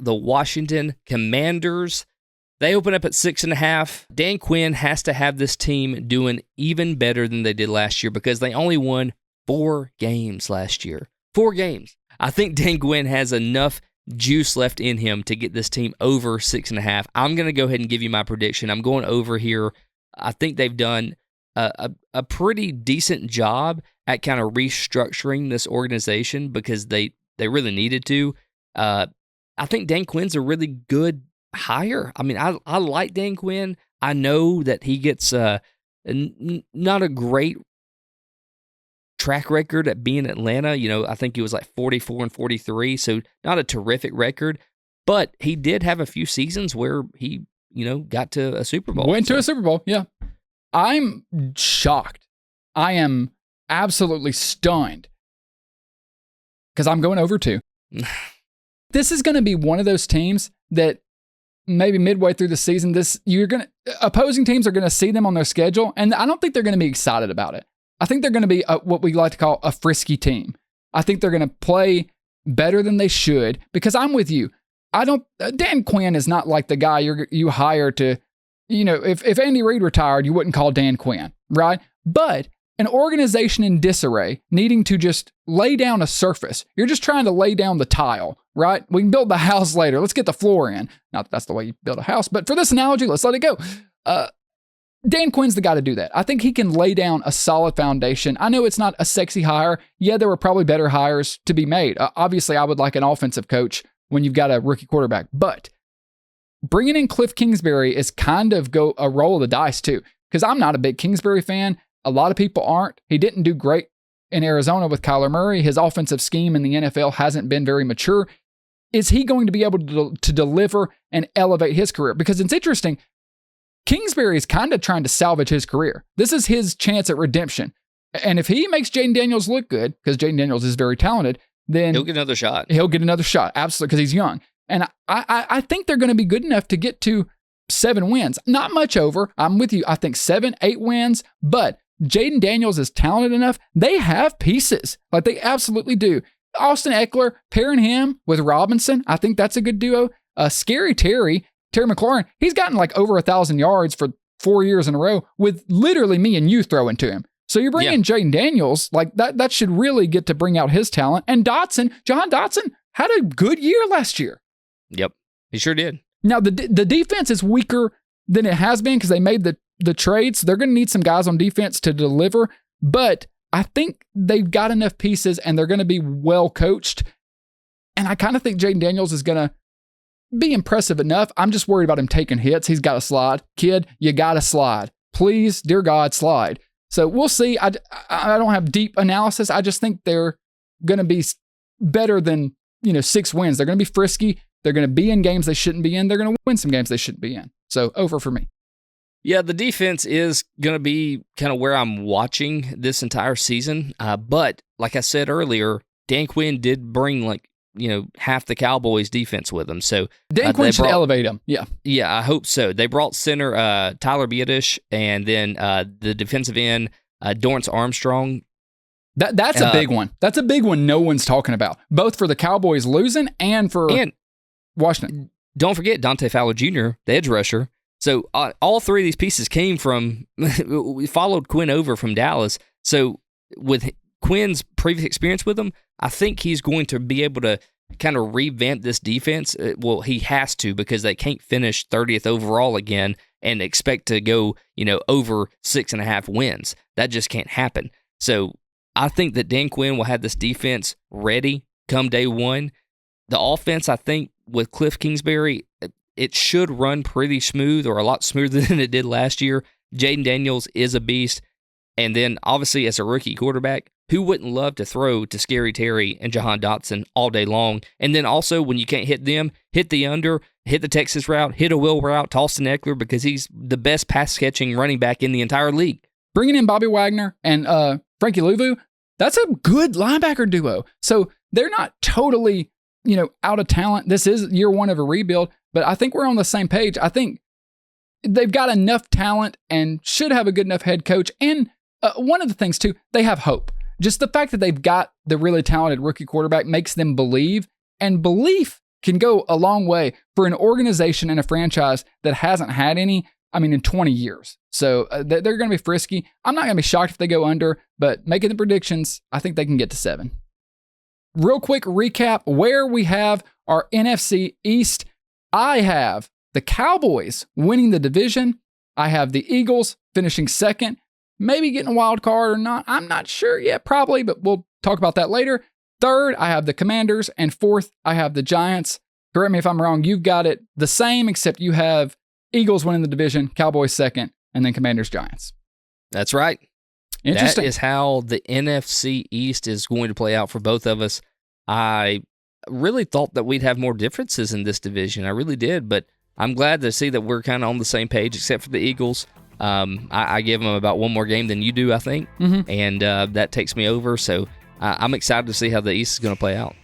the Washington Commanders. They open up at 6.5. Dan Quinn has to have this team doing even better than they did last year because they only won 4 games last year. 4 games. I think Dan Quinn has enough juice left in him to get this team over 6.5. I'm going to go ahead and give you my prediction. I'm going over here. I think they've done a pretty decent job at kind of restructuring this organization because they really needed to. I think Dan Quinn's a really good hire. I mean, I like Dan Quinn. I know that he gets not a great track record at being in Atlanta. I think he was like 44-43, so not a terrific record, but he did have a few seasons where he, got to a Super Bowl. Went to a Super Bowl, yeah. I'm shocked. I am absolutely stunned because I'm going over 2. This is going to be one of those teams that maybe midway through the season, opposing teams are going to see them on their schedule, and I don't think they're going to be excited about it. I think they're going to be what we like to call a frisky team. I think they're going to play better than they should because I'm with you. Dan Quinn is not like the guy you hire to, if Andy Reid retired, you wouldn't call Dan Quinn, right? But an organization in disarray needing to just lay down a surface. You're just trying to lay down the tile, right? We can build the house later. Let's get the floor in. Not that that's the way you build a house, but for this analogy, let's let it go. Dan Quinn's the guy to do that. I think he can lay down a solid foundation. I know it's not a sexy hire. Yeah, there were probably better hires to be made. Obviously, I would like an offensive coach when you've got a rookie quarterback, but bringing in Cliff Kingsbury is kind of a roll of the dice too, because I'm not a big Kingsbury fan. A lot of people aren't. He didn't do great in Arizona with Kyler Murray. His offensive scheme in the NFL hasn't been very mature. Is he going to be able to deliver and elevate his career? Because it's interesting. Kingsbury is kind of trying to salvage his career. This is his chance at redemption. And if he makes Jayden Daniels look good, because Jayden Daniels is very talented, then he'll get another shot. He'll get another shot, absolutely, because he's young. And I think they're going to be good enough to get to 7 wins. Not much over. I'm with you. I think 7, 8 wins, but Jayden Daniels is talented enough. They have pieces. Like they absolutely do. Austin Eckler, pairing him with Robinson, I think that's a good duo. Scary Terry McLaurin, he's gotten like over 1,000 yards for 4 years in a row with literally me and you throwing to him. So you bring in Jayden Daniels, like that should really get to bring out his talent. And Jahan Dotson had a good year last year. Yep, he sure did. Now, the defense is weaker than it has been because they made the trades. They're going to need some guys on defense to deliver, but I think they've got enough pieces and they're going to be well coached. And I kind of think Jayden Daniels is going to be impressive enough. I'm just worried about him taking hits. He's got to slide. Kid, you got to slide. Please, dear God, slide. So we'll see. I don't have deep analysis. I just think they're going to be better than 6 wins. They're going to be frisky. They're going to be in games they shouldn't be in. They're going to win some games they shouldn't be in. So over for me. Yeah, the defense is going to be kind of where I'm watching this entire season. But like I said earlier, Dan Quinn did bring half the Cowboys defense with him. So Dan Quinn should elevate him. Yeah. Yeah, I hope so. They brought center Tyler Biadasz and then the defensive end Dorrance Armstrong. That's a big one. That's a big one no one's talking about, both for the Cowboys losing and for Washington. Don't forget Dante Fowler Jr., the edge rusher. So all 3 of these pieces came from, we followed Quinn over from Dallas. So with Quinn's previous experience with them, I think he's going to be able to kind of revamp this defense. Well, he has to because they can't finish 30th overall again and expect to go, over 6.5 wins. That just can't happen. So I think that Dan Quinn will have this defense ready come day one. The offense, I think, with Cliff Kingsbury, it should run pretty smooth or a lot smoother than it did last year. Jayden Daniels is a beast. And then, obviously, as a rookie quarterback, who wouldn't love to throw to Scary Terry and Jahan Dotson all day long? And then also, when you can't hit them, hit the under, hit the Texas route, hit a wheel route to Austin Eckler because he's the best pass-catching running back in the entire league. Bringing in Bobby Wagner and Frankie Louvu, that's a good linebacker duo. So they're not totally, out of talent. This is year one of a rebuild, but I think we're on the same page. I think they've got enough talent and should have a good enough head coach. And one of the things, too, they have hope. Just the fact that they've got the really talented rookie quarterback makes them believe, and belief can go a long way for an organization and a franchise that hasn't had any, in 20 years. So they're going to be frisky. I'm not going to be shocked if they go under, but making the predictions, I think they can get to 7. Real quick recap where we have our NFC East. I have the Cowboys winning the division. I have the Eagles finishing second, maybe getting a wild card or not. I'm not sure yet, probably, but we'll talk about that later. Third, I have the Commanders, and fourth, I have the Giants. Correct me if I'm wrong. You've got it the same, except you have Eagles winning the division, Cowboys second, and then Commanders, Giants. That's right. Interesting. That is how the NFC East is going to play out for both of us. I really thought that we'd have more differences in this division. I really did, but I'm glad to see that we're kind of on the same page, except for the Eagles. I give them about one more game than you do, I think, and that takes me over. So I'm excited to see how the East is going to play out.